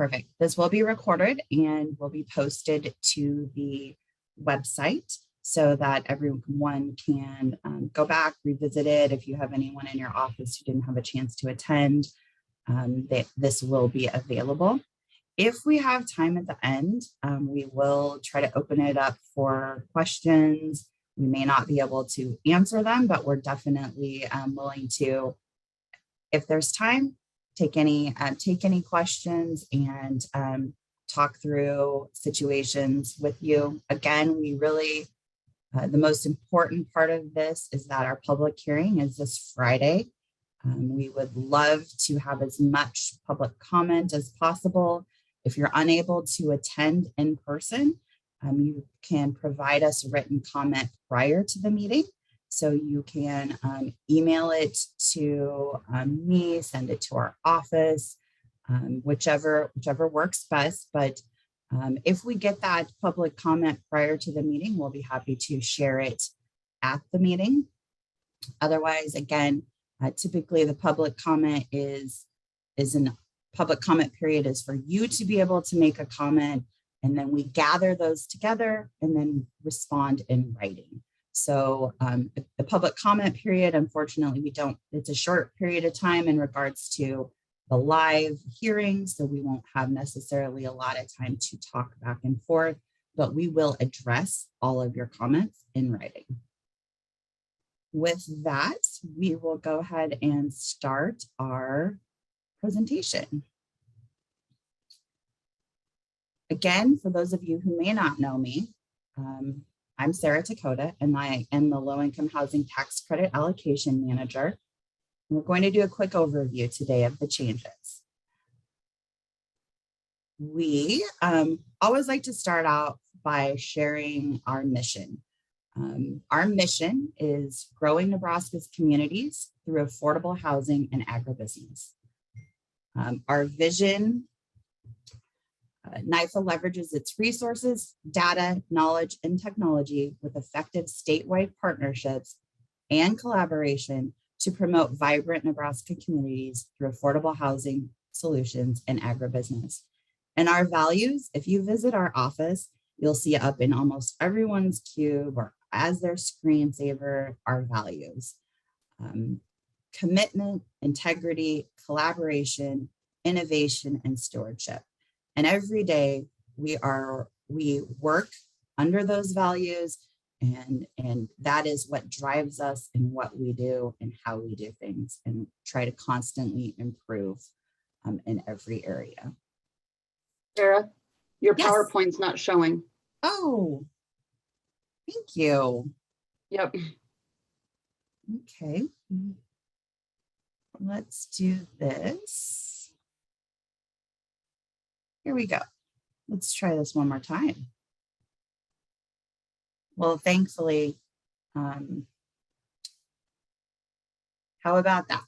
Perfect. This will be recorded and will be posted to the website so that everyone can go back, revisit it. If you have anyone in your office who didn't have a chance to attend, this will be available. If we have time at the end, we will try to open it up for questions. We may not be able to answer them, but we're definitely willing to, if there's time, take any questions and talk through situations with you. Again, we really, the most important part of this is that our public hearing is this Friday. We would love to have as much public comment as possible. If you're unable to attend in person, you can provide us a written comment prior to the meeting. So you can email it to me, send it to our office, whichever works best. But if we get that public comment prior to the meeting, we'll be happy to share it at the meeting. Otherwise, again, typically the public comment public comment period is for you to be able to make a comment, and then we gather those together and then respond in writing. So the public comment period, unfortunately, it's a short period of time in regards to the live hearing, so we won't have necessarily a lot of time to talk back and forth, but we will address all of your comments in writing. With that, we will go ahead and start our presentation. Again, for those of you who may not know me, I'm Sarah Takota, and I am the Low-Income Housing Tax Credit Allocation Manager. We're going to do a quick overview today of the changes. We always like to start out by sharing our mission. Our mission is growing Nebraska's communities through affordable housing and agribusiness. Our vision, NIFA leverages its resources, data, knowledge, and technology with effective statewide partnerships and collaboration to promote vibrant Nebraska communities through affordable housing solutions and agribusiness. And our values, if you visit our office, you'll see up in almost everyone's cube or as their screensaver, our values. Commitment, integrity, collaboration, innovation, and stewardship. And every day we work under those values, and that is what drives us in what we do and how we do things, and try to constantly improve in every area. Sarah, your Yes. PowerPoint's not showing. Oh, thank you. Yep. Okay, let's do this. Here we go. Let's try this one more time. Well, thankfully, how about that?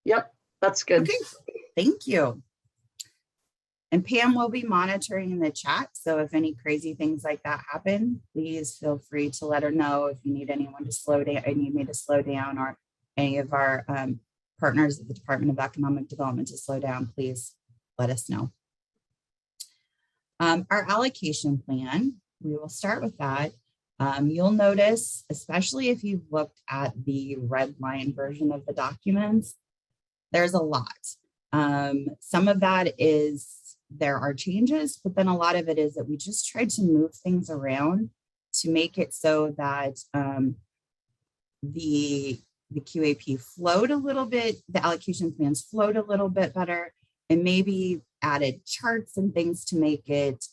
Yep, that's good. Okay, thank you. And Pam will be monitoring in the chat. So if any crazy things like that happen, please feel free to let her know. If you need anyone to slow down, I need me to slow down, or any of our partners at the Department of Economic Development to slow down, please let us know. Our allocation plan, we will start with that. You'll notice, especially if you've looked at the red line version of the documents, there's a lot. Some of that is there are changes, but then a lot of it is that we just tried to move things around to make it so that the QAP flowed a little bit, the allocation plans flowed a little bit better, and maybe added charts and things to make it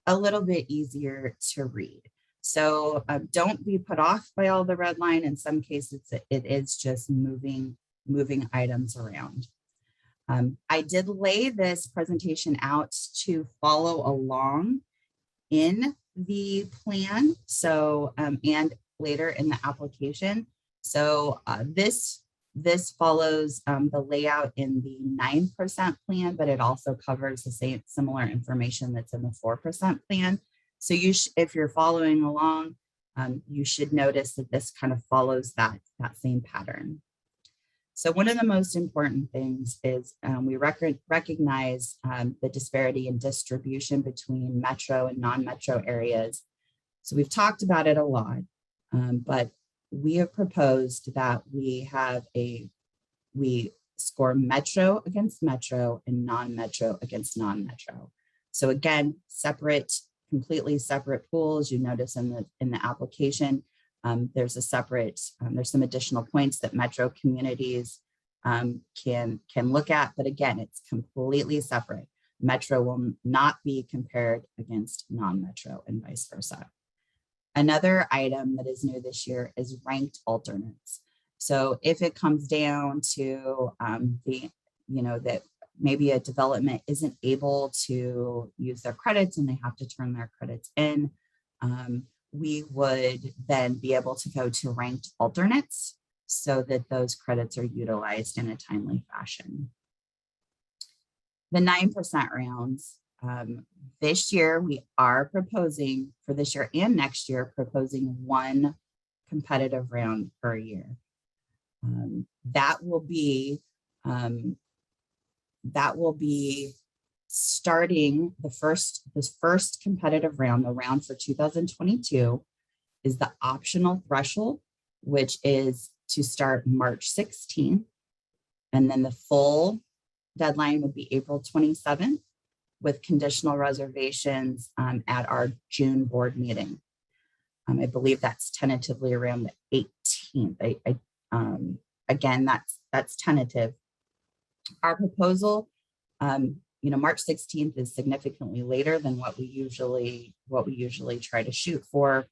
a little bit easier to read. So don't be put off by all the red line. In some cases, it is just moving items around. I did lay this presentation out to follow along in the plan, so and later in the application. So this follows the layout in the 9% plan, but it also covers the same similar information that's in the 4% plan. So if you're following along, you should notice that this kind of follows that same pattern. So one of the most important things is we recognize the disparity in distribution between metro and non-metro areas. So we've talked about it a lot, but we have proposed that we score metro against metro and non-metro against non-metro. So again, completely separate pools. You notice in the application, there's some additional points that metro communities can look at, but again, it's completely separate. Metro will not be compared against non-metro and vice versa. Another item that is new this year is ranked alternates. So if it comes down to that maybe a development isn't able to use their credits and they have to turn their credits in, we would then be able to go to ranked alternates so that those credits are utilized in a timely fashion. The 9% rounds, this year we are proposing, for this year and next year, proposing one competitive round per year. That will be starting this first competitive round. The round for 2022 is the optional threshold, which is to start March 16th. And then the full deadline would be April 27th with conditional reservations at our June board meeting. I believe that's tentatively around the 18th. Again, that's tentative. Our proposal, March 16th is significantly later than what we usually try to shoot for.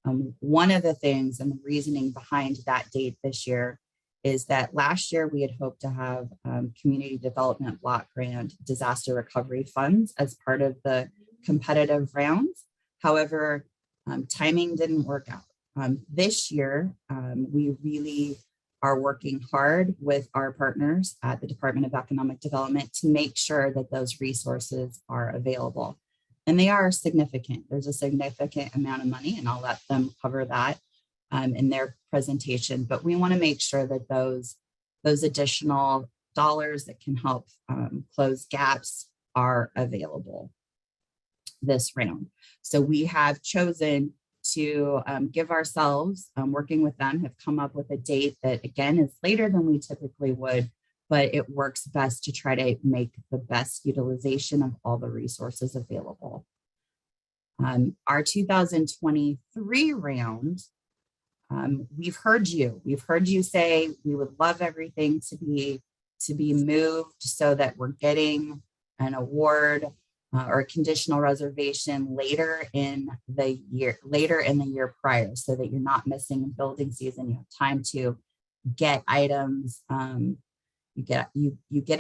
One of the things and the reasoning behind that date this year is that last year we had hoped to have community development block grant disaster recovery funds as part of the competitive rounds. However, timing didn't work out. This year, we really are working hard with our partners at the Department of Economic Development to make sure that those resources are available. And they are significant. There's a significant amount of money, and I'll let them cover that in their presentation. But we want to make sure that those additional dollars that can help close gaps are available this round. So we have chosen to give ourselves, working with them, have come up with a date that again is later than we typically would, but it works best to try to make the best utilization of all the resources available. Our 2023 round, we've heard you say we would love everything to be moved so that we're getting an award or a conditional reservation later in the year prior, so that you're not missing building season. You have time to get items. You get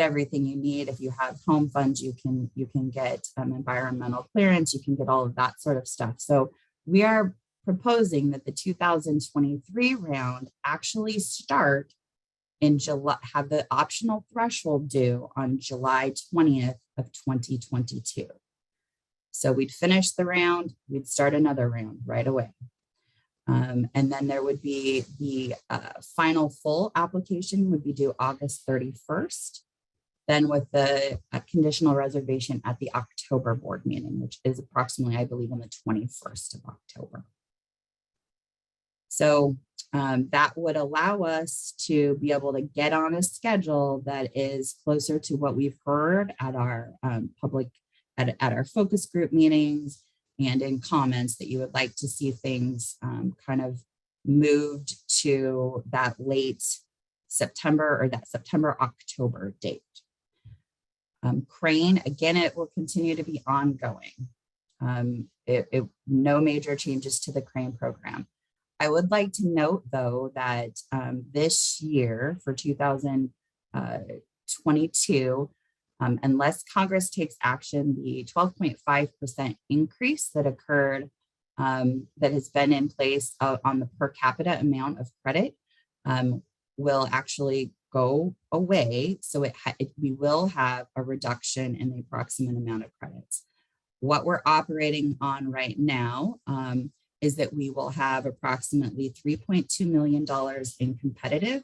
everything you need. If you have home funds, you can get environmental clearance. You can get all of that sort of stuff. So we are proposing that the 2023 round actually start in July, have the optional threshold due on July 20th of 2022. So we'd finish the round, we'd start another round right away. And then there would be the final full application would be due August 31st, then with the conditional reservation at the October board meeting, which is approximately, I believe, on the 21st of October. So that would allow us to be able to get on a schedule that is closer to what we've heard at our at our focus group meetings and in comments, that you would like to see things kind of moved to that late September or that September-October date. Crane, again, it will continue to be ongoing. No major changes to the Crane program. I would like to note, though, that this year for 2022, unless Congress takes action, the 12.5% increase that occurred, that has been in place on the per capita amount of credit, will actually go away. So we will have a reduction in the approximate amount of credits. What we're operating on right now is that we will have approximately $3.2 million in competitive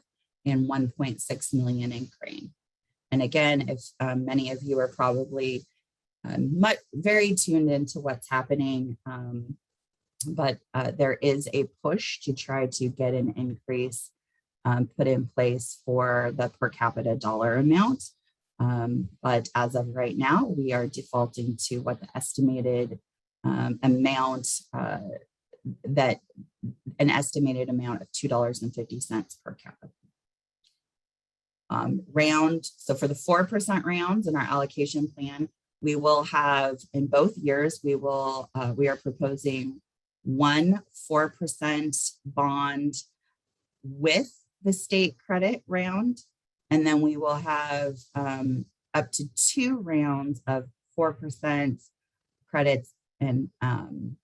and 1.6 million in crane. And again, if many of you are probably very tuned into what's happening, but there is a push to try to get an increase put in place for the per capita dollar amount. But as of right now, we are defaulting to what the estimated amount that an estimated amount of $2.50 per capita. So for the 4% rounds in our allocation plan, we will have in both years, we are proposing 4% bond with the state credit round. And then we will have up to 2 rounds of 4% credits and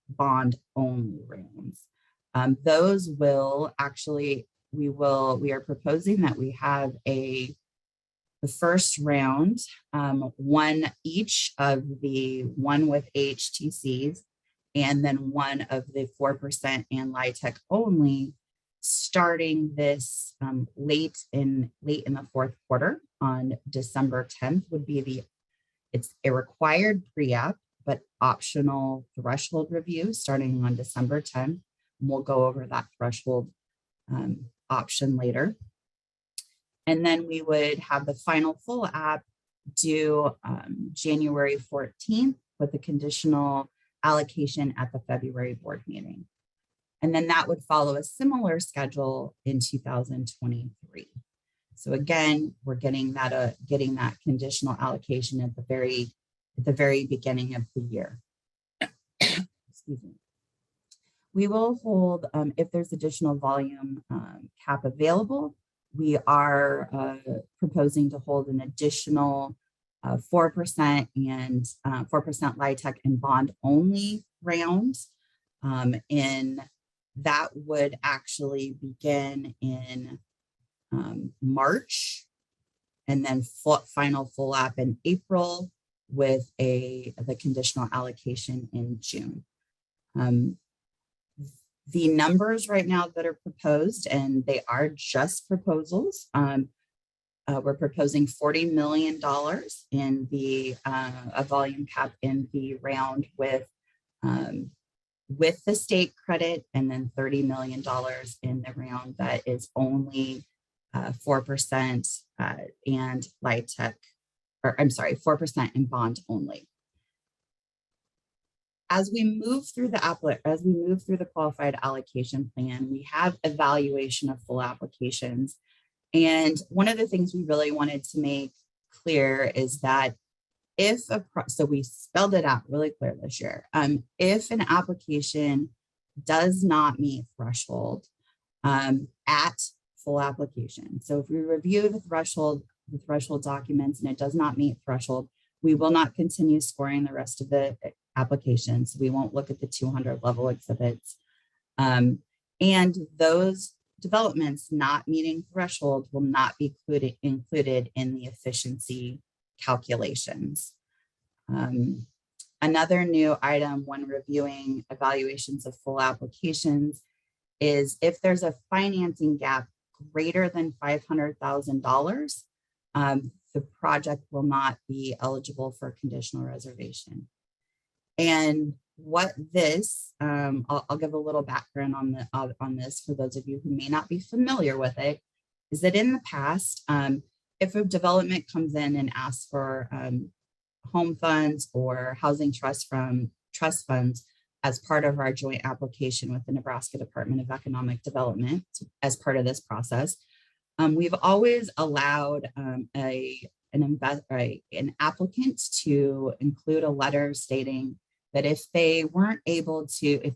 bond only rounds. Those will actually, we are proposing that we have the first round, one each of the one with AHTCs, and then one of the 4% and LIHTC only, starting this late in the fourth quarter on December 10th would be it's a required pre-app, but optional threshold review starting on December 10th. And we'll go over that threshold option later. And then we would have the final full app due January 14th with a conditional allocation at the February board meeting. And then that would follow a similar schedule in 2023. So again, we're getting that conditional allocation at the very beginning of the year. Excuse me. We will hold, if there's additional volume cap available, we are proposing to hold an additional 4% and 4% LIHTC and bond only rounds. That would actually begin in March, and then final full app in April with the conditional allocation in June. The numbers right now that are proposed, and they are just proposals, we're proposing $40 million in a volume cap in the round with the state credit, and then $30 million in the round that is only 4% and LIHTC, or I'm sorry, 4% and bond only. As we move through the qualified allocation plan, we have evaluation of full applications. And one of the things we really wanted to make clear is that so we spelled it out really clear this year. If an application does not meet threshold at full application, so if we review the threshold documents and it does not meet threshold, we will not continue scoring the rest of the applications. We won't look at the 200 level exhibits. And those developments not meeting threshold will not be included in the efficiency calculations. Another new item when reviewing evaluations of full applications is if there's a financing gap greater than $500,000, the project will not be eligible for conditional reservation. And what this, I'll give a little background on this for those of you who may not be familiar with it, is that in the past, if a development comes in and asks for home funds or housing trust funds as part of our joint application with the Nebraska Department of Economic Development as part of this process, we've always allowed an applicant to include a letter stating that if they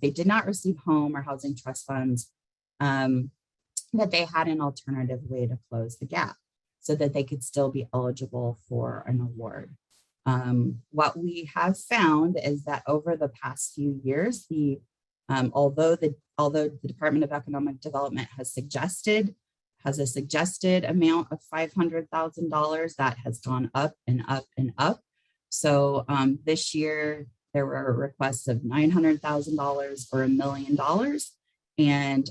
did not receive home or housing trust funds, that they had an alternative way to close the gap so that they could still be eligible for an award. What we have found is that over the past few years, although the Department of Economic Development has a suggested amount of $500,000, that has gone up and up and up. So this year there were requests of $900,000 or $1 million, and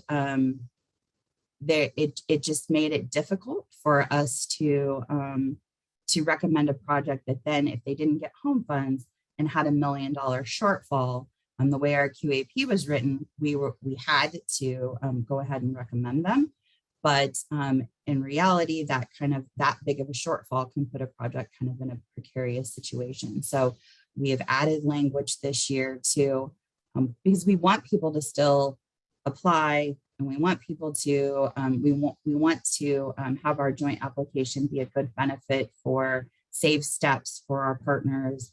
it just made it difficult for us to recommend a project that then, if they didn't get home funds and had $1 million shortfall, the way our QAP was written, we had to go ahead and recommend them. But in reality, that big of a shortfall can put a project kind of in a precarious situation. So we have added language this year to, because we want people to still apply, and we want people to, we want to have our joint application be a good benefit for save steps for our partners,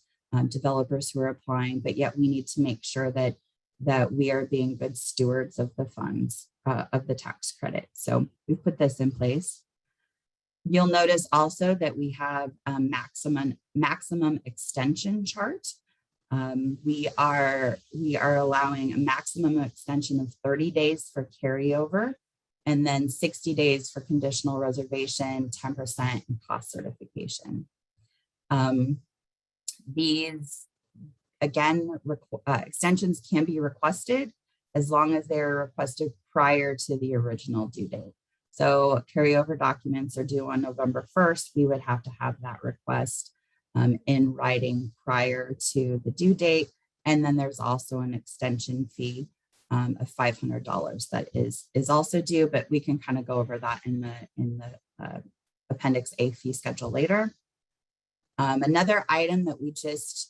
developers who are applying, but yet we need to make sure that we are being good stewards of the funds, of the tax credit. So we put this in place. You'll notice also that we have a maximum extension chart. We are allowing a maximum extension of 30 days for carryover, and then 60 days for conditional reservation, 10% and cost certification. These, again, extensions can be requested as long as they're requested prior to the original due date. So carryover documents are due on November 1st. We would have to have that request in writing prior to the due date. And then there's also an extension fee of $500 that is also due, but we can kind of go over that in the Appendix A fee schedule later. Another item that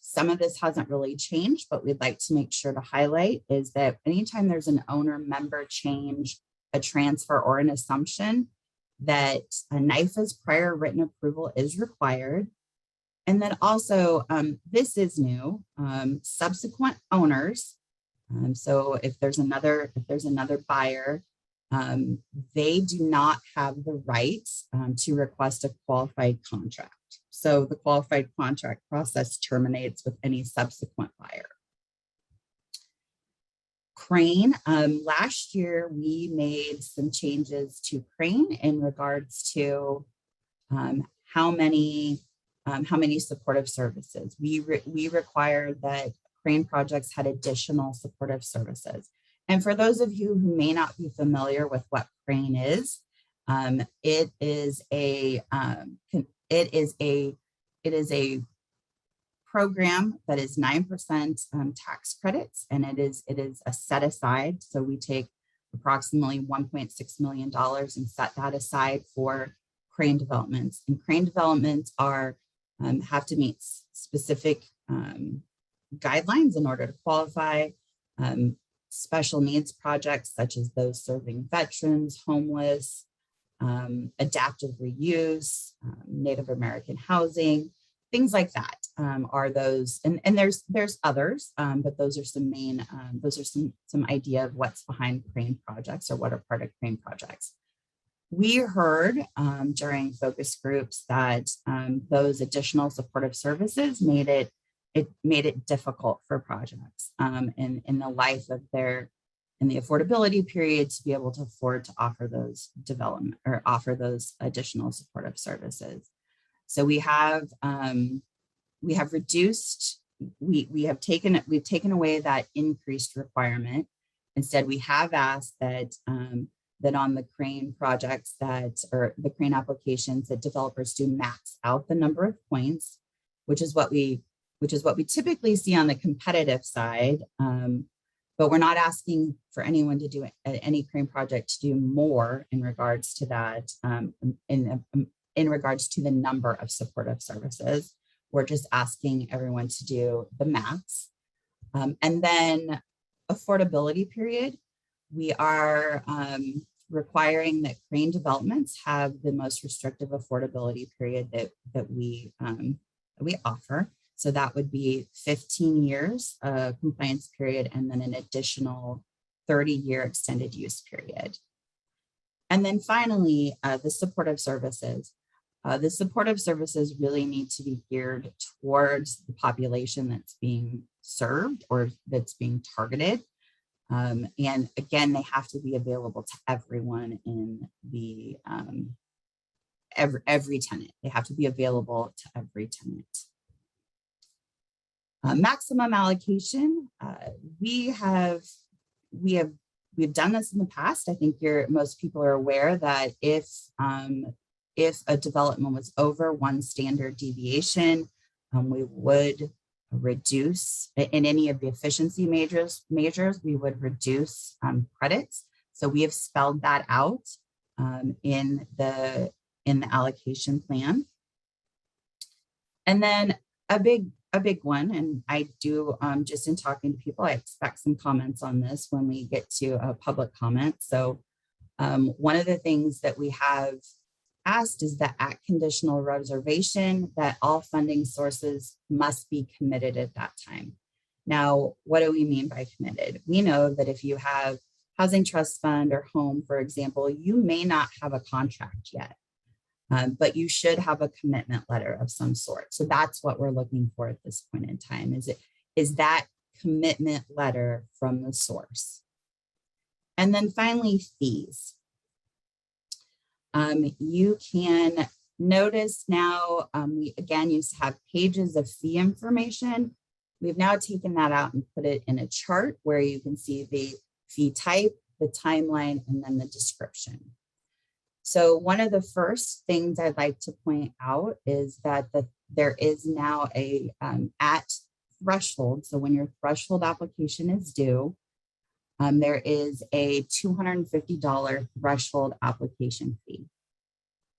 some of this hasn't really changed, but we'd like to make sure to highlight is that anytime there's an owner member change, a transfer, or an assumption, that a NIFA's prior written approval is required. And then also, this is new, subsequent owners. So if there's another buyer, they do not have the right to request a qualified contract. So the qualified contract process terminates with any subsequent buyer. Crane, last year we made some changes to Crane in regards to how many supportive services. We required that Crane projects had additional supportive services. And for those of you who may not be familiar with what Crane is, it is a program that is 9% tax credits, and it is a set aside. So we take approximately $1.6 million and set that aside for Crane developments. And Crane developments have to meet specific guidelines in order to qualify. Special needs projects such as those serving veterans, homeless, adaptive reuse, Native American housing, things like that are those, and there's others, but those are some main, some idea of what's behind Crane projects or what are part of Crane projects. We heard during focus groups that those additional supportive services made it difficult for projects in the life of in the affordability period to be able to afford to offer those development or offer those additional supportive services. So we've taken away that increased requirement. Instead, we have asked that on the Crane projects or the Crane applications, that developers do max out the number of points, which is what we typically see on the competitive side. But we're not asking for anyone to do any Crane project to do more in regards to that, in regards to the number of supportive services. We're just asking everyone to do the max. And then affordability period, we are requiring that Crane developments have the most restrictive affordability period that we offer. So that would be 15 years compliance period, and then an additional 30-year extended use period. And then finally, the supportive services. The supportive services really need to be geared towards the population that's being served or that's being targeted. And again, they have to be available to everyone in the every tenant. They have to be available to every tenant. Maximum allocation. We have we've done this in the past. I think most people are aware that if a development was over one standard deviation, we would reduce in any of the efficiency measures, we would reduce credits. So we have spelled that out in the allocation plan. And then a big one, and I do just in talking to people, I expect some comments on this when we get to a public comment. So one of the things that we have asked is that at conditional reservation, that all funding sources must be committed at that time. Now, what do we mean by committed? We know that if you have housing trust fund or home, for example, you may not have a contract yet, but you should have a commitment letter of some sort. So that's what we're looking for at this point in time. Is that commitment letter from the source? And then finally, fees. You can notice now, we again used to have pages of fee information. We've now taken that out and put it in a chart where you can see the fee type, the timeline, and then the description. So one of the first things I'd like to point out is that there is now a at threshold. So when your threshold application is due, there is a $250 threshold application fee.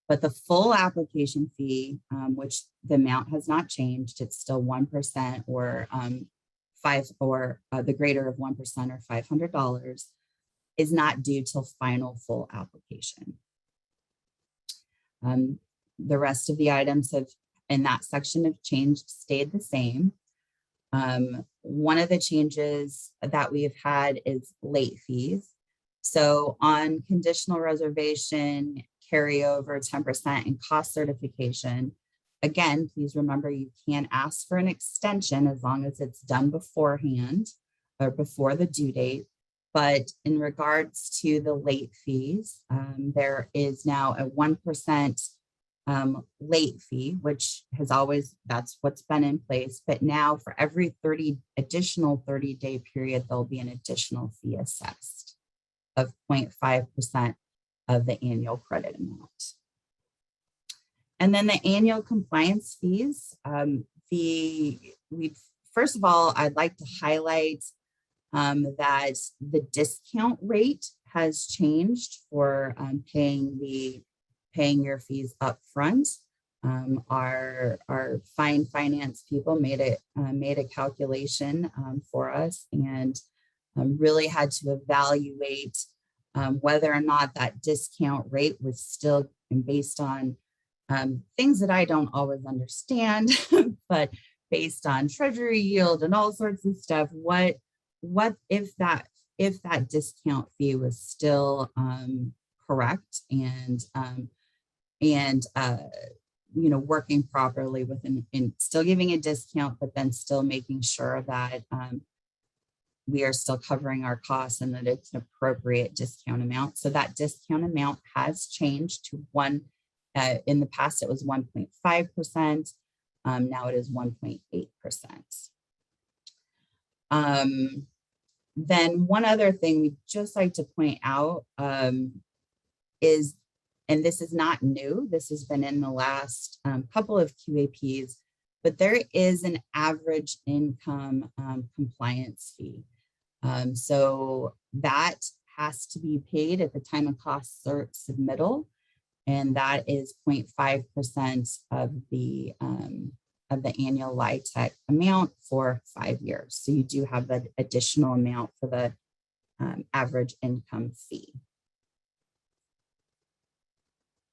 But the full application fee, which the amount has not changed, it's still 1% or the greater of 1% or $500, is not due till final full application. The rest of the items in that section have stayed the same. One of the changes that we've had is late fees. So on conditional reservation, carryover 10% and cost certification, again, please remember you can ask for an extension as long as it's done beforehand or before the due date. But in regards to the late fees, there is now a 1% late fee, which has that's what's been in place. But now for every additional 30-day period, there'll be an additional fee assessed of 0.5% of the annual credit amount. And then the annual compliance fees, first of all, I'd like to highlight that the discount rate has changed for paying your fees up front. Our fine finance people made a calculation for us and really had to evaluate whether or not that discount rate was still based on things that I don't always understand, but based on treasury yield and all sorts of stuff. What if that discount fee was still correct and working properly and still giving a discount, but then still making sure that we are still covering our costs and that it's an appropriate discount amount. So that discount amount has changed to in the past it was 1.5%. Now it is 1.8%. Then one other thing we'd just like to point out is, and this is not new, this has been in the last couple of QAPs, but there is an average income compliance fee. So that has to be paid at the time of cost cert submittal, and that is 0.5% of the annual LIHTC amount for 5 years. So you do have that additional amount for the average income fee.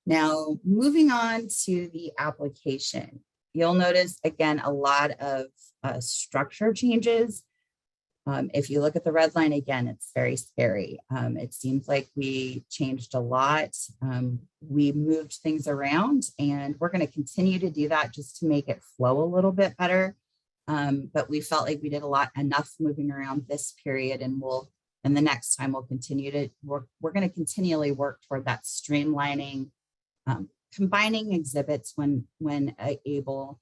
Now, moving on to the application, you'll notice again a lot of structure changes. If you look at the red line again, it's very scary. It seems like we changed a lot. We moved things around, and we're going to continue to do that just to make it flow a little bit better. But we felt like we did enough moving around this period, and the next time we'll continue to work. We're going to continually work toward that streamlining, combining exhibits when able.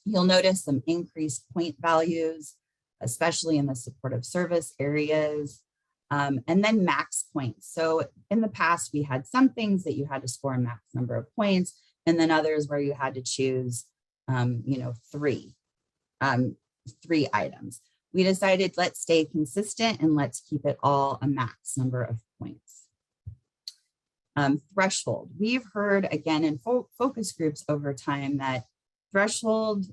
You'll notice some increased point values, especially in the supportive service areas. And then max points. So in the past, we had some things that you had to score a max number of points, and then others where you had to choose, three items. We decided let's stay consistent and let's keep it all a max number of points. Threshold. We've heard again in focus groups over time that threshold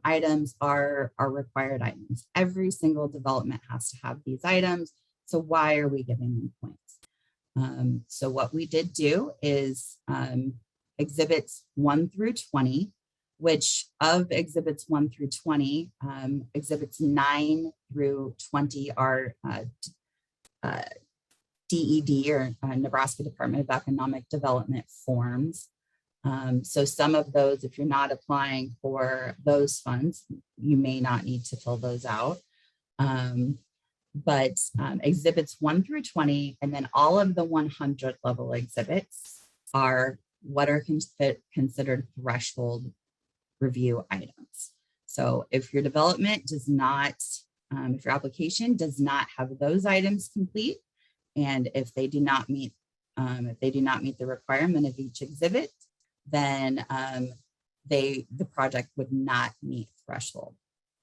items are required items. Every single development has to have these items. So why are we giving them points? So what we did do is exhibits 1 through 20, which of exhibits 1 through 20, exhibits 9 through 20 are DED or Nebraska Department of Economic Development forms. So some of those, if you're not applying for those funds, you may not need to fill those out. But exhibits 1 through 20, and then all of the 100 level exhibits are what are considered threshold review items. So if your development does not, if your application does not have those items complete, and if they do not meet the requirement of each exhibit, then the project would not meet threshold.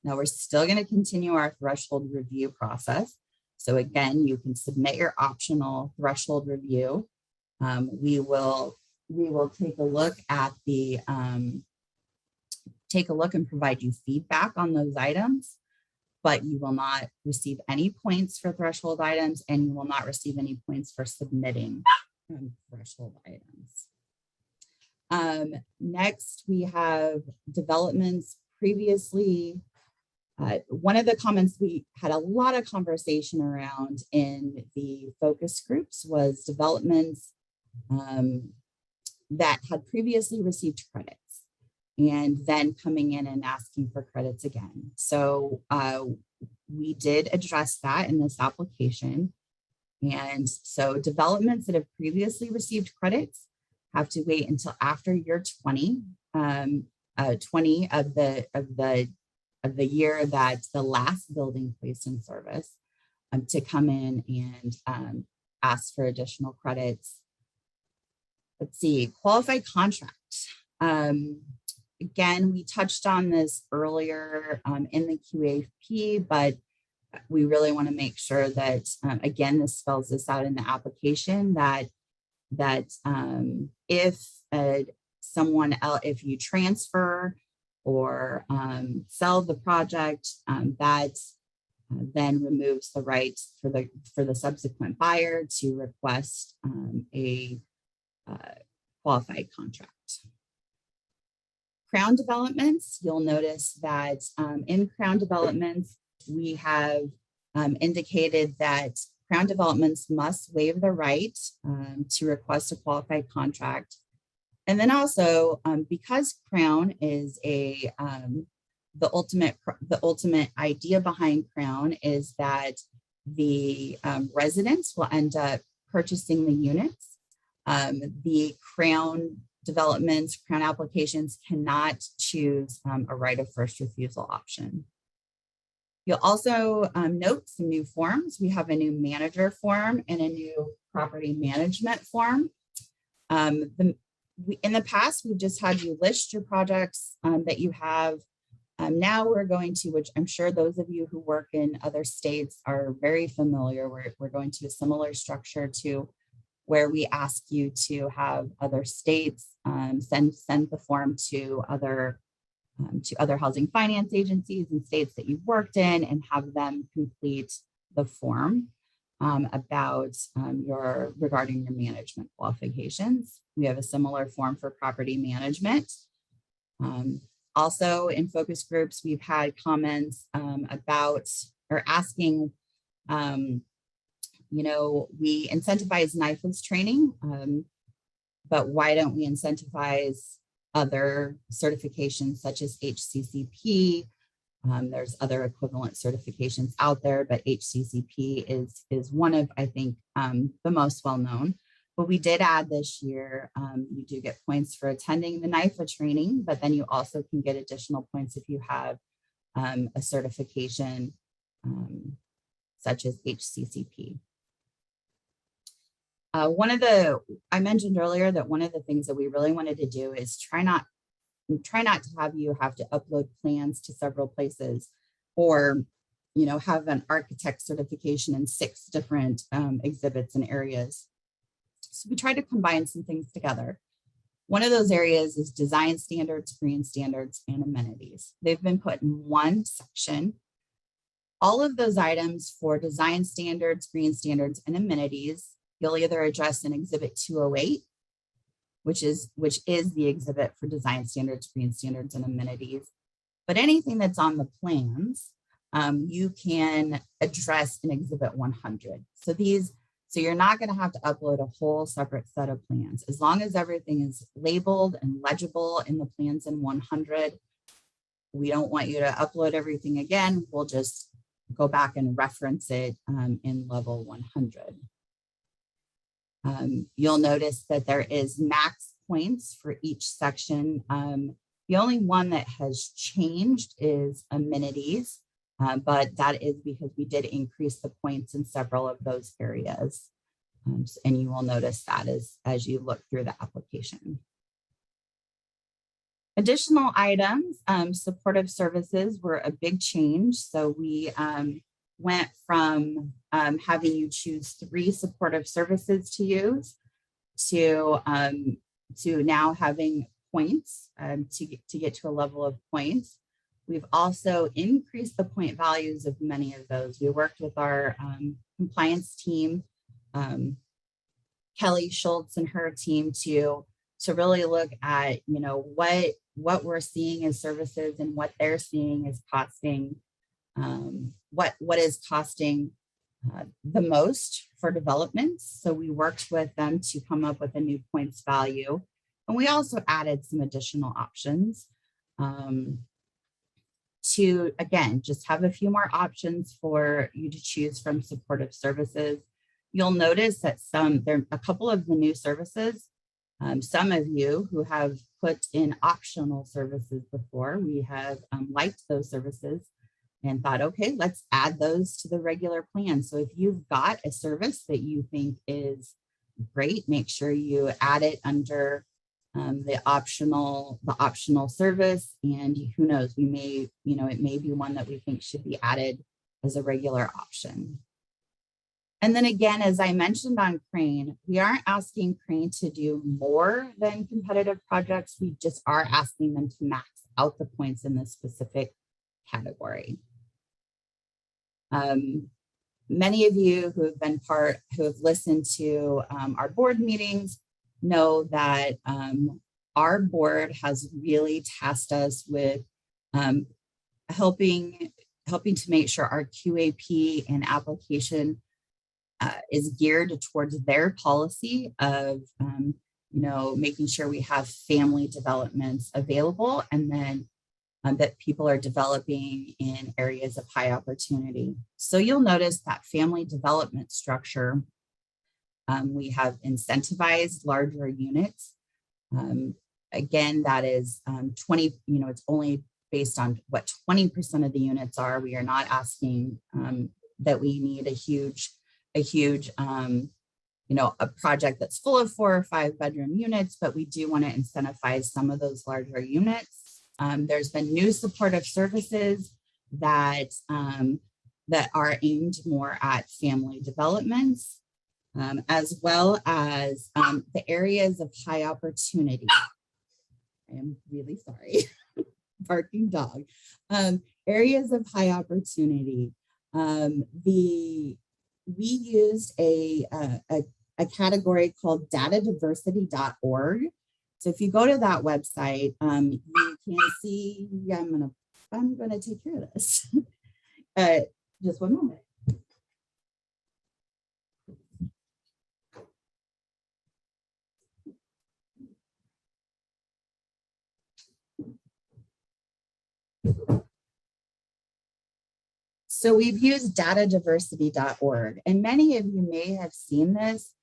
Now we're still going to continue our threshold review process. So again, you can submit your optional threshold review. We will take a look at and provide you feedback on those items, but you will not receive any points for threshold items, and you will not receive any points for submitting threshold items. Next, we have developments previously. One of the comments we had a lot of conversation around in the focus groups was developments that had previously received credits and then coming in and asking for credits again. So we did address that in this application. And so developments that have previously received credits have to wait until after year 20 of the year that the last building placed in service to come in and ask for additional credits. Let's see, qualified contract. Again, we touched on this earlier in the QAP, but we really want to make sure that, again, this spells this out in the application that if you transfer or sell the project, that then removes the right for the subsequent buyer to request a qualified contract. Crown developments, you'll notice that in Crown developments, we have indicated that Crown developments must waive the right to request a qualified contract. And then also, because Crown is the ultimate idea behind Crown is that the residents will end up purchasing the units. The Crown developments, Crown applications cannot choose a right of first refusal option. You'll also note some new forms. We have a new manager form and a new property management form. In the past, we've just had you list your projects that you have. Now we're going to, which I'm sure those of you who work in other states are very familiar, we're going to a similar structure to where we ask you to have other states send the form to other housing finance agencies and states that you've worked in and have them complete the form regarding your management qualifications. We have a similar form for property management. Also in focus groups, we've had comments about or asking, we incentivize NIFA's training, but why don't we incentivize other certifications such as HCCP? There's other equivalent certifications out there, but HCCP is one of, I think, the most well-known. But we did add this year, you do get points for attending the NIFA training, but then you also can get additional points if you have a certification such as HCCP. I mentioned earlier that one of the things that we really wanted to do is try not to have you have to upload plans to several places, or have an architect certification in 6 different exhibits and areas. So we tried to combine some things together. One of those areas is design standards, green standards, and amenities. They've been put in one section. All of those items for design standards, green standards, and amenities, you'll either address in Exhibit 208, which is the exhibit for design standards, green standards, and amenities. But anything that's on the plans, you can address in Exhibit 100. So you're not going to have to upload a whole separate set of plans. As long as everything is labeled and legible in the plans in 100, we don't want you to upload everything again. We'll just go back and reference it in level 100. You'll notice that there is max points for each section. The only one that has changed is amenities, but that is because we did increase the points in several of those areas. And you will notice that as you look through the application. Additional items, supportive services were a big change. So we went from having you choose 3 supportive services to use to now having points to get to a level of points. We've also increased the point values of many of those. We worked with our compliance team, Kelly Schultz and her team to really look at what we're seeing as services and what they're seeing as costing, what is costing the most for developments. So we worked with them to come up with a new points value. And we also added some additional options to, again, just have a few more options for you to choose from supportive services. You'll notice that there are a couple of the new services. Some of you who have put in optional services before, we have liked those services and thought, okay, let's add those to the regular plan. So if you've got a service that you think is great, make sure you add it under the optional service. And who knows, it may be one that we think should be added as a regular option. And then again, as I mentioned on Crane, we aren't asking Crane to do more than competitive projects. We just are asking them to max out the points in this specific category. Many of you who have listened to our board meetings know that our board has really tasked us with helping to make sure our QAP and application is geared towards their policy of making sure we have family developments available, and then that people are developing in areas of high opportunity. So you'll notice that family development structure, we have incentivized larger units. Again, that is 20, it's only based on what 20% of the units are. We are not asking that we need a huge a project that's full of 4 or 5 bedroom units, but we do want to incentivize some of those larger units. There's been new supportive services that are aimed more at family developments, as well as the areas of high opportunity. I am really sorry, barking dog. Areas of high opportunity. We used a category called datadiversity.org. So if you go to that website, you can see, I'm gonna take care of this. Just one moment. So we've used datadiversity.org, and many of you may have seen this.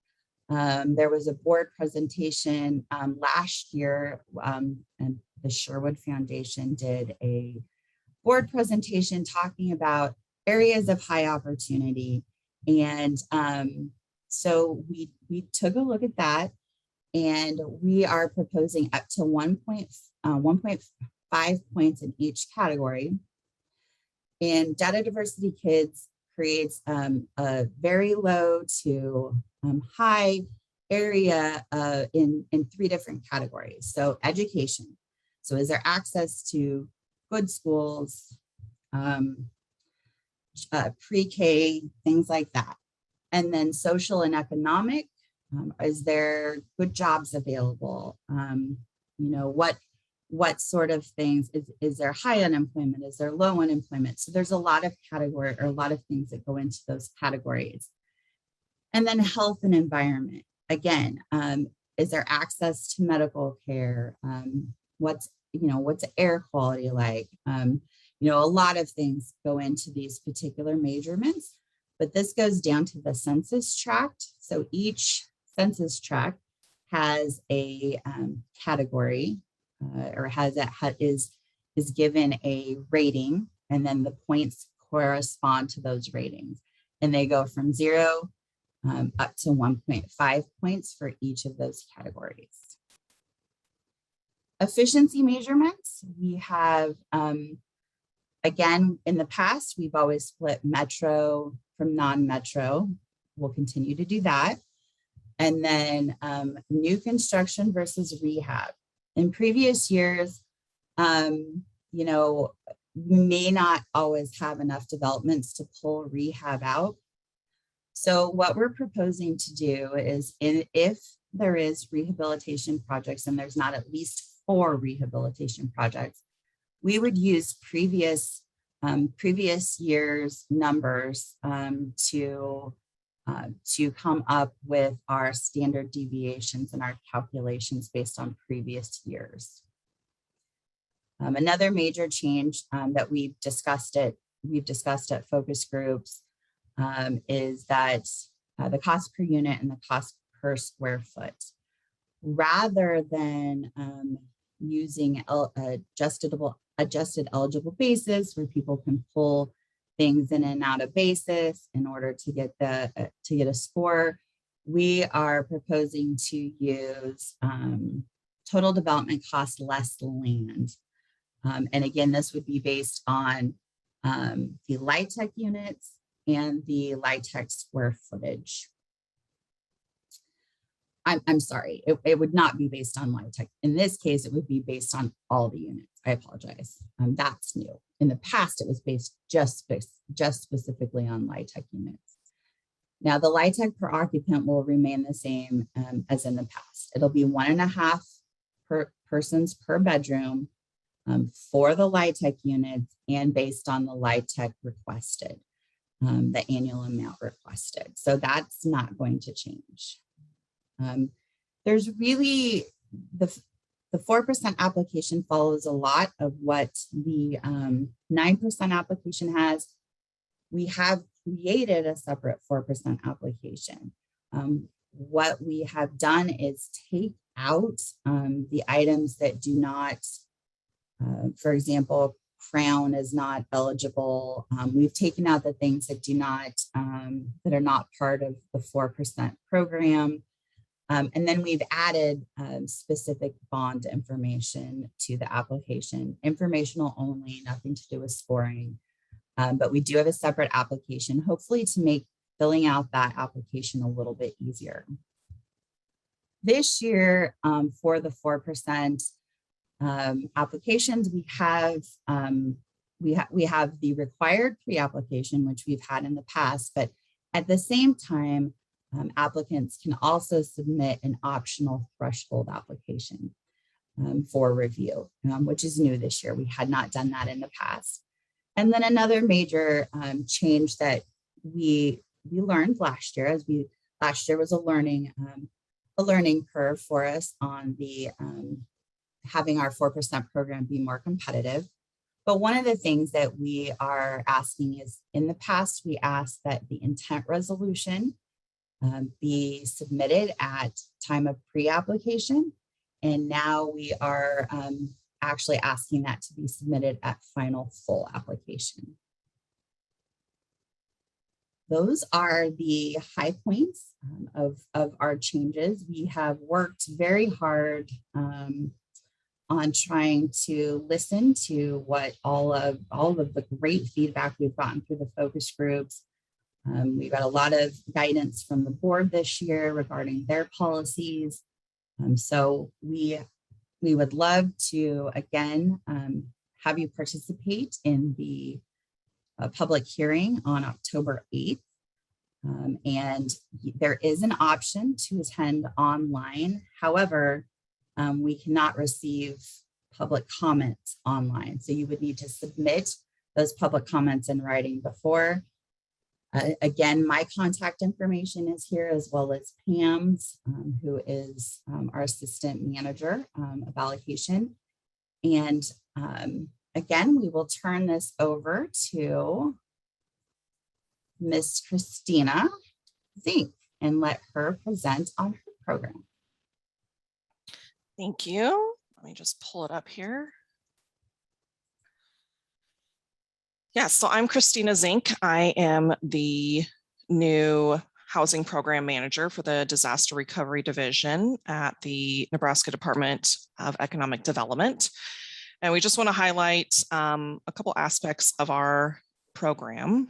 There was a board presentation last year, and the Sherwood Foundation did a board presentation talking about areas of high opportunity. And So we took a look at that, and we are proposing up to 1.5 points in each category. And data diversity kids creates a very low to high area in 3 different categories. So education. So is there access to good schools, pre-K, things like that. And then social and economic, is there good jobs available? What sort of things, is there high unemployment? Is there low unemployment? So there's a lot of category, or a lot of things that go into those categories. And then health and environment. Again, is there access to medical care? What's air quality like? A lot of things go into these particular measurements, but this goes down to the census tract. So each census tract has a category, or is given a rating, and then the points correspond to those ratings, and they go from 0 up to 1.5 points for each of those categories. Efficiency measurements, we have, again, in the past, we've always split metro from non-metro. We'll continue to do that. And then new construction versus rehab. In previous years, we may not always have enough developments to pull rehab out. So what we're proposing to do is, if there is rehabilitation projects and there's not at least 4 rehabilitation projects, we would use previous year's numbers to come up with our standard deviations and our calculations based on previous years. Another major change that we've discussed at focus groups is that the cost per unit and the cost per square foot, rather than using adjusted eligible basis where people can pull things in and out of basis in order to get a score, we are proposing to use total development cost less land. And again, this would be based on the LIHTC units and the LIHTC square footage. I'm sorry, it would not be based on LIHTC. In this case, it would be based on all the units. I apologize. That's new. In the past, it was based just specifically on LIHTC units. Now, the LIHTC per occupant will remain the same as in the past. It'll be 1.5 persons per bedroom for the LIHTC units, and based on the LIHTC requested, the annual amount requested. So that's not going to change. There's really the 4% application follows a lot of what the 9% application has. We have created a separate 4% application. What we have done is take out the items that do not, for example, Crown is not eligible. We've taken out the things that do not, that are not part of the 4% program. And then we've added specific bond information to the application, informational only, nothing to do with scoring. But we do have a separate application, hopefully to make filling out that application a little bit easier. This year, for the 4% applications, we have the required pre-application, which we've had in the past, but at the same time, applicants can also submit an optional threshold application for review, which is new this year. We had not done that in the past. And then another major change that we learned last year, last year was a learning curve for us on the having our 4% program be more competitive. But one of the things that we are asking is, in the past, we asked that the intent resolution be submitted at time of pre-application. And now we are actually asking that to be submitted at final full application. those are the high points of our changes. We have worked very hard on trying to listen to what all of the great feedback we've gotten through the focus groups. We got a lot of guidance from the board this year regarding their policies. So we would love to, again, have you participate in the public hearing on October 8th. And there is an option to attend online. However, we cannot receive public comments online. So you would need to submit those public comments in writing before. Again, my contact information is here, as well as Pam's, who is our assistant manager of allocation. And again, we will turn this over to Miss Christina Zink and let her present on her program. Thank you. Let me just pull it up here. Yes, so I'm Christina Zink. I am the new housing program manager for the Disaster Recovery Division at the Nebraska Department of Economic Development. And we just want to highlight a couple aspects of our program.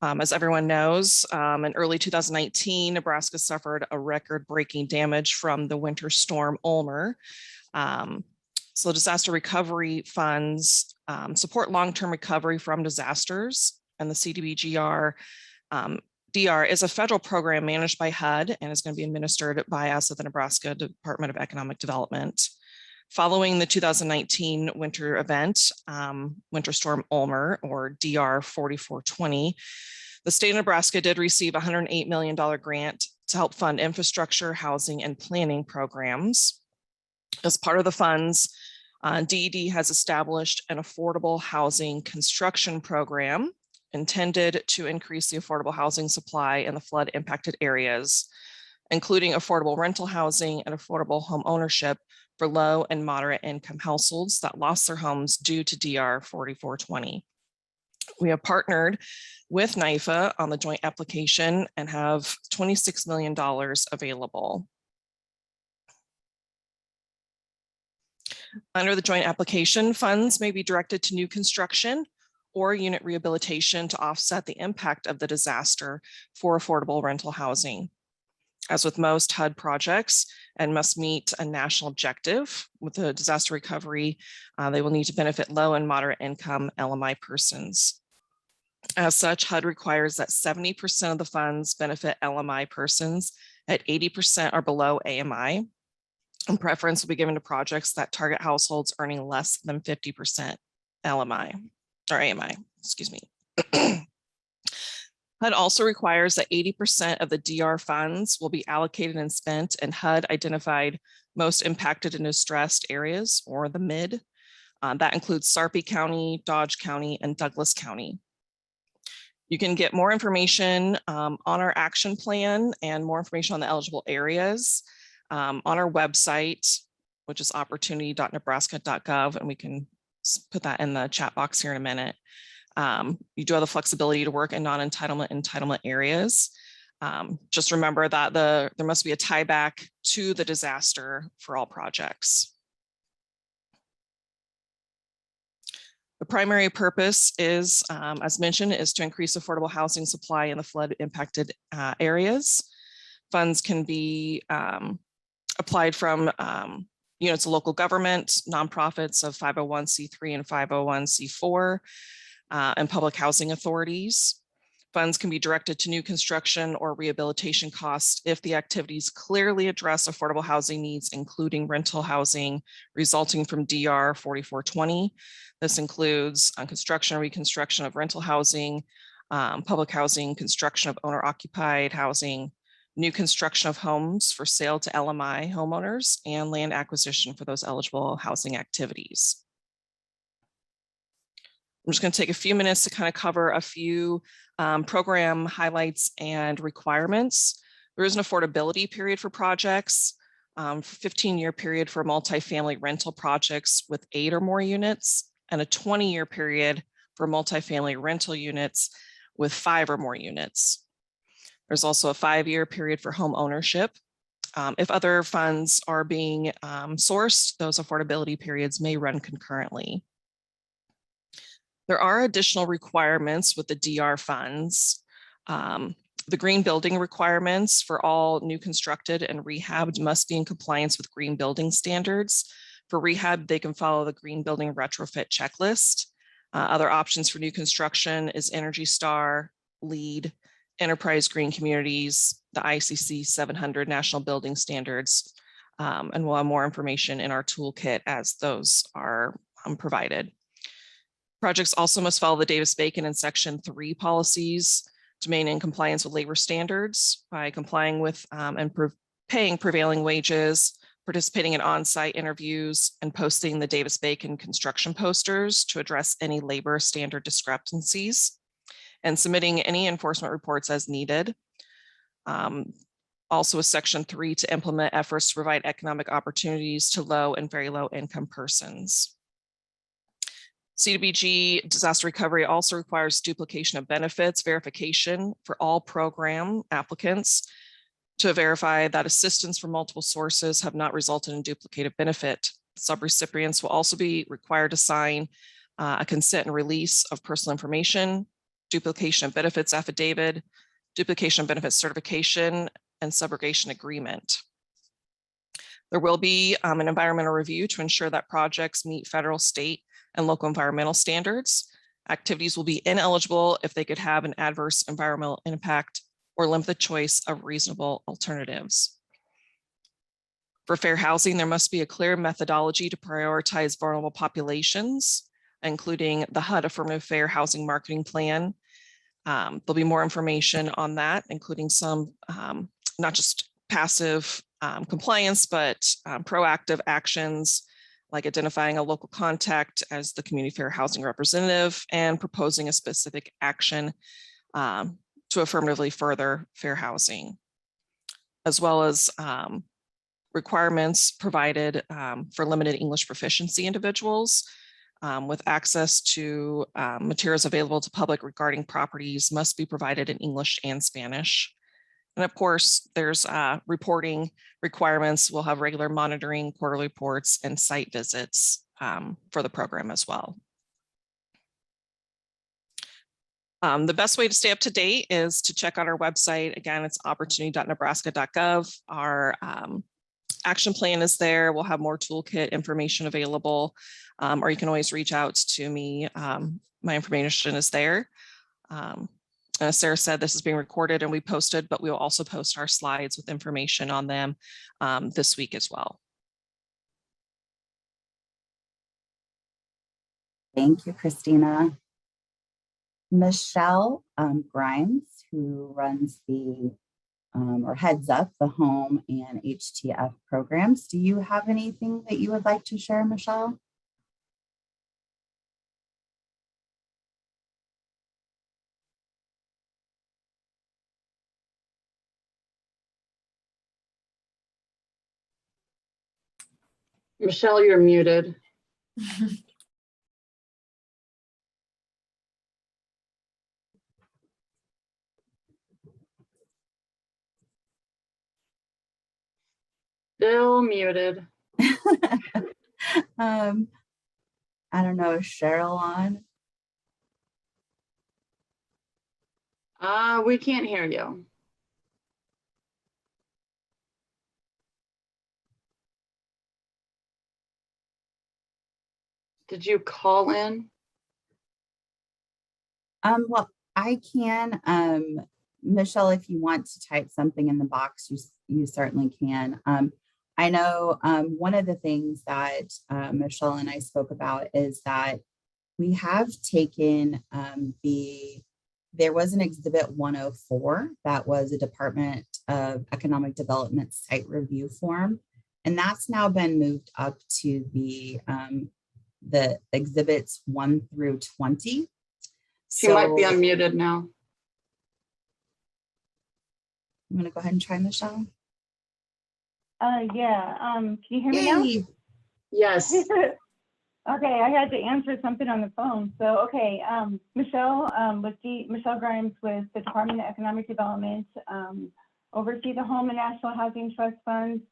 As everyone knows, in early 2019, Nebraska suffered a record-breaking damage from the winter storm Ulmer. So disaster recovery funds support long-term recovery from disasters, and the CDBGR DR is a federal program managed by HUD and is going to be administered by us at the Nebraska Department of Economic Development. Following the 2019 winter event, Winter Storm Ulmer, or DR 4420, the state of Nebraska did receive a $108 million grant to help fund infrastructure, housing, and planning programs. As part of the funds, DED has established an affordable housing construction program intended to increase the affordable housing supply in the flood impacted areas, including affordable rental housing and affordable home ownership for low and moderate income households that lost their homes due to DR 4420. We have partnered with NIFA on the joint application and have $26 million available. Under the joint application, funds may be directed to new construction or unit rehabilitation to offset the impact of the disaster for affordable rental housing. As with most HUD projects, and must meet a national objective with the disaster recovery, they will need to benefit low and moderate income LMI persons. As such, HUD requires that 70% of the funds benefit LMI persons, at 80% are below AMI, and preference will be given to projects that target households earning less than 50% LMI, or AMI, excuse me. HUD also requires that 80% of the DR funds will be allocated and spent in HUD identified most impacted and distressed areas, or the MID. That includes Sarpy County, Dodge County, and Douglas County. You can get more information on our action plan and more information on the eligible areas on our website, which is opportunity.nebraska.gov, and we can put that in the chat box here in a minute. You do have the flexibility to work in non-entitlement areas. Just remember that there must be a tie back to the disaster for all projects. The primary purpose is, as mentioned, is to increase affordable housing supply in the flood impacted areas. Funds can be applied from units of local government, nonprofits of 501c3 and 501c4, and public housing authorities. Funds can be directed to new construction or rehabilitation costs if the activities clearly address affordable housing needs, including rental housing resulting from DR 4420. This includes construction and reconstruction of rental housing, public housing, construction of owner-occupied housing, new construction of homes for sale to LMI homeowners, and land acquisition for those eligible housing activities. I'm just going to take a few minutes to kind of cover a few program highlights and requirements. There is an affordability period for projects, 15-year period for multifamily rental projects with 8 or more units, and a 20-year period for multifamily rental units with 5 or more units. There's also a 5-year period for home ownership. If other funds are being sourced, those affordability periods may run concurrently. There are additional requirements with the DR funds. The green building requirements for all new constructed and rehabbed must be in compliance with green building standards. For rehab, they can follow the green building retrofit checklist. Other options for new construction is Energy Star, LEED, Enterprise Green Communities, the ICC 700 National Building Standards, and we'll have more information in our toolkit as those are provided. Projects also must follow the Davis-Bacon and Section 3 policies to remain in compliance with labor standards by complying with and paying prevailing wages, participating in on-site interviews, and posting the Davis-Bacon construction posters to address any labor standard discrepancies, and submitting any enforcement reports as needed. Also with Section 3 to implement efforts to provide economic opportunities to low and very low income persons. CDBG disaster recovery also requires duplication of benefits verification for all program applicants to verify that assistance from multiple sources have not resulted in duplicated benefit. Subrecipients will also be required to sign a consent and release of personal information, duplication of benefits affidavit, duplication of benefits certification, and subrogation agreement. There will be an environmental review to ensure that projects meet federal, state, and local environmental standards. Activities will be ineligible if they could have an adverse environmental impact or limit the choice of reasonable alternatives. For fair housing, there must be a clear methodology to prioritize vulnerable populations, including the HUD Affirmative Fair Housing Marketing Plan. There'll be more information on that, including some not just passive compliance, but proactive actions like identifying a local contact as the community fair housing representative and proposing a specific action to affirmatively further fair housing, as well as requirements provided for limited English proficiency individuals with access to materials available to public regarding properties must be provided in English and Spanish. And of course, there's reporting requirements. We'll have regular monitoring, quarterly reports, and site visits for the program as well. The best way to stay up to date is to check out our website. Again, it's opportunity.nebraska.gov. Our action plan is there. We'll have more toolkit information available, or you can always reach out to me. My information is there. As Sarah said, this is being recorded and we posted, but we will also post our slides with information on them this week as well. Thank you, Christina. Michelle Grimes, who runs the or heads up the home and HTF programs. Do you have anything that you would like to share, Michelle? Michelle, you're muted. Still muted. I don't know, is Cheryl on? We can't hear you. Did you call in? Well, I can. Michelle, if you want to type something in the box, you certainly can. I know one of the things that Michelle and I spoke about is that we have taken there was an exhibit 104 that was a Department of Economic Development site review form, and that's now been moved up to the exhibits 1 through 20. She might be unmuted now. I'm gonna go ahead and try Michelle. Yeah, can you hear me now? Yes. Okay, I had to answer something on the phone. So, okay, Michelle Grimes with the Department of Economic Development, oversee the Home and National Housing Trust Funds.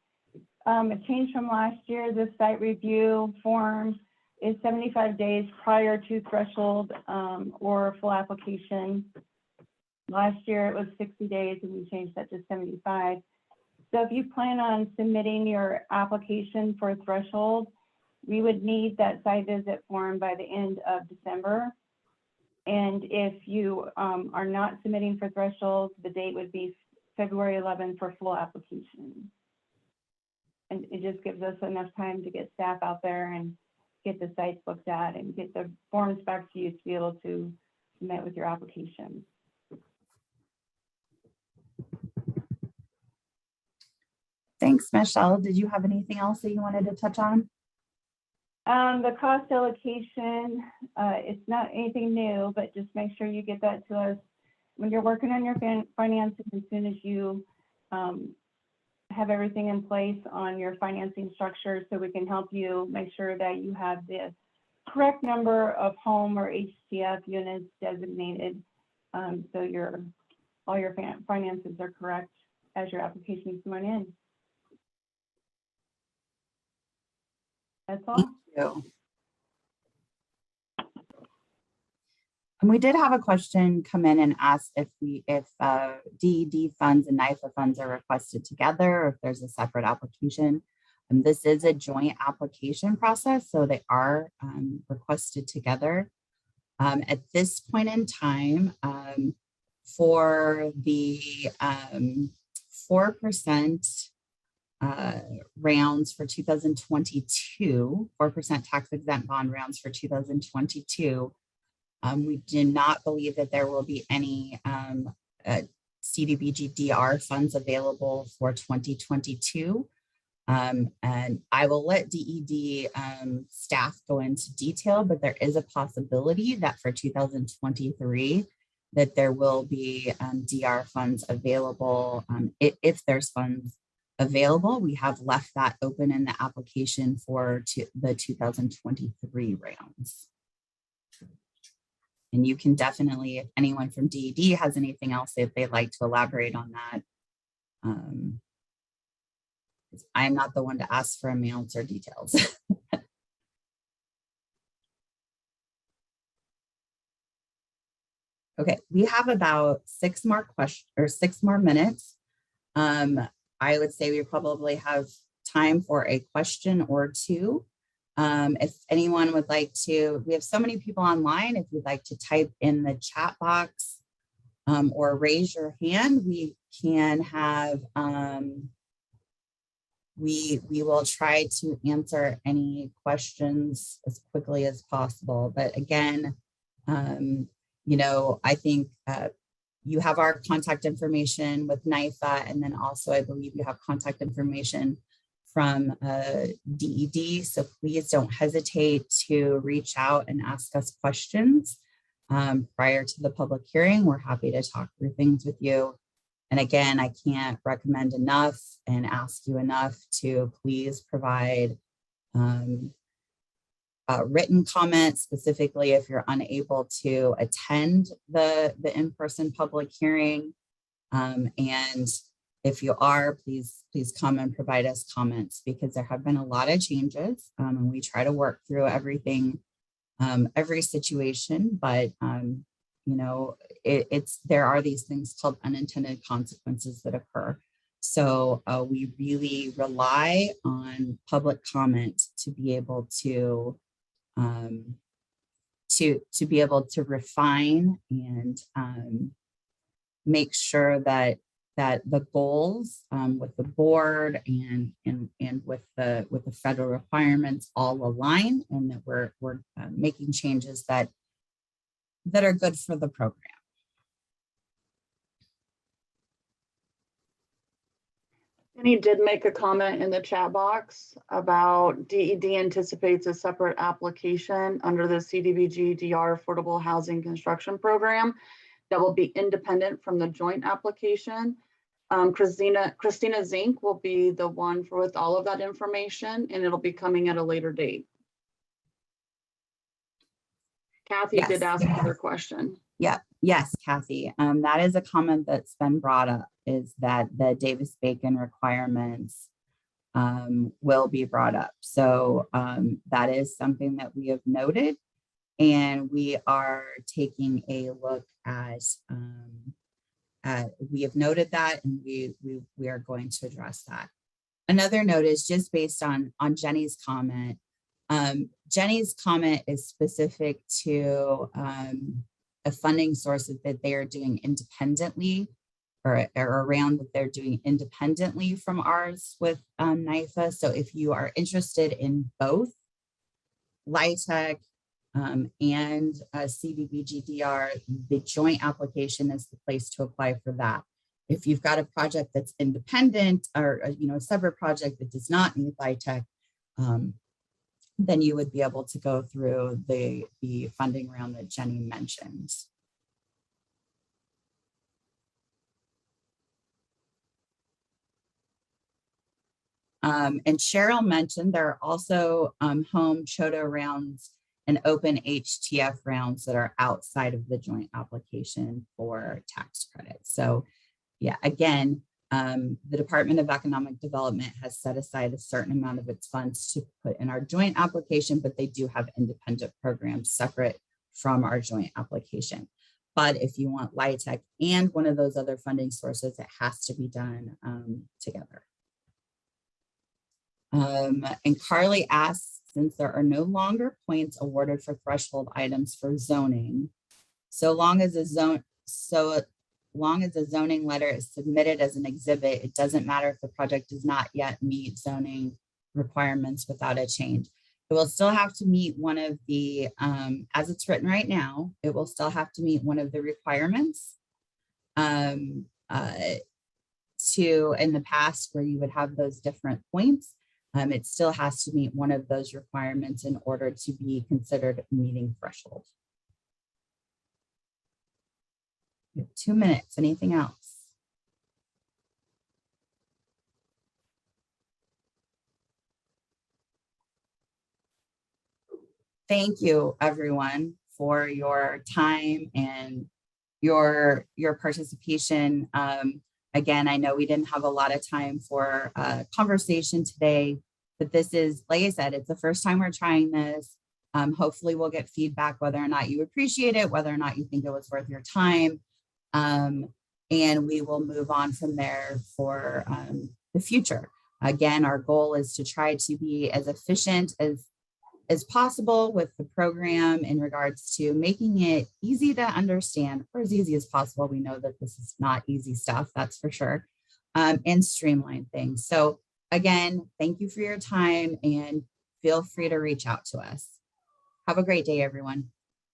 A change from last year, the site review form is 75 days prior to threshold or full application. Last year it was 60 days and we changed that to 75. So if you plan on submitting your application for threshold, we would need that site visit form by the end of December. And if you are not submitting for threshold, the date would be February 11th for full application. And it just gives us enough time to get staff out there and get the sites looked at and get the forms back to you to be able to submit with your application. Thanks, Michelle. Did you have anything else that you wanted to touch on? The cost allocation, it's not anything new, but just make sure you get that to us when you're working on your financing. As soon as you have everything in place on your financing structure, so we can help you make sure that you have the correct number of home or HTF units designated, so all your finances are correct as your application is going in. That's all. Thank you. And we did have a question come in and ask if DED funds and NIFA funds are requested together or if there's a separate application. And this is a joint application process, so they are requested together. At this point in time, for the 4% rounds for 2022, 4% tax exempt bond rounds for 2022, we do not believe that there will be any CDBG-DR funds available for 2022. And I will let DED staff go into detail, but there is a possibility that for 2023, that there will be DR funds available. If there's funds available, we have left that open in the application for the 2023 rounds. And you can definitely, if anyone from DED has anything else that they'd like to elaborate on that, I'm not the one to ask for amounts or details. Okay, we have about 6 more questions or 6 more minutes. I would say we probably have time for a question or two. If anyone would like to, we have so many people online. If you'd like to type in the chat box or raise your hand, we can have, we will try to answer any questions as quickly as possible. But again, you know, I think you have our contact information with NIFA, and then also I believe you have contact information from DED. So please don't hesitate to reach out and ask us questions prior to the public hearing. We're happy to talk through things with you. And again, I can't recommend enough and ask you enough to please provide written comments, specifically if you're unable to attend the in-person public hearing. And if you are, please come and provide us comments, because there have been a lot of changes and we try to work through everything, every situation, but you know, there are these things called unintended consequences that occur. So we really rely on public comment to be able to be able to refine and make sure that the goals with the board and with the federal requirements all align, and that we're making changes that are good for the program. And he did make a comment in the chat box about DED anticipates a separate application under the CDBG-DR Affordable Housing Construction Program that will be independent from the joint application. Christina Zink will be the one with all of that information, and it'll be coming at a later date. Kathy Yes. did ask another question. Yeah, yes, Kathy. That is a comment that's been brought up, is that the Davis-Bacon requirements will be brought up. So that is something that we have noted, and we are taking a look at, we have noted that, and we are going to address that. Another note is just based on Jenny's comment. Jenny's comment is specific to a funding source that they are doing independently, or around that they're doing independently from ours with NIFA. So if you are interested in both LIHTC and CDBG-DR, the joint application is the place to apply for that. If you've got a project that's independent, or a separate project that does not need LIHTC, then you would be able to go through the funding round that Jenny mentioned. And Cheryl mentioned there are also home CHOTA rounds and open HTF rounds that are outside of the joint application for tax credits. So yeah, again, the Department of Economic Development has set aside a certain amount of its funds to put in our joint application, but they do have independent programs separate from our joint application. But if you want LIHTC and one of those other funding sources, it has to be done together. And Carly asks, since there are no longer points awarded for threshold items for zoning, so long as a zoning letter is submitted as an exhibit, it doesn't matter if the project does not yet meet zoning requirements without a change. It will still have to meet one of the, as it's written right now, it will still have to meet one of the requirements in the past where you would have those different points. It still has to meet one of those requirements in order to be considered meeting threshold. You have 2 minutes. Anything else? Thank you, everyone, for your time and your participation. Again, I know we didn't have a lot of time for conversation today, but this is, like I said, it's the first time we're trying this. Hopefully we'll get feedback whether or not you appreciate it, whether or not you think it was worth your time. And we will move on from there for the future. Again, our goal is to try to be as efficient as possible with the program in regards to making it easy to understand, or as easy as possible. We know that this is not easy stuff, that's for sure, and streamline things. So again, thank you for your time, and feel free to reach out to us. Have a great day, everyone.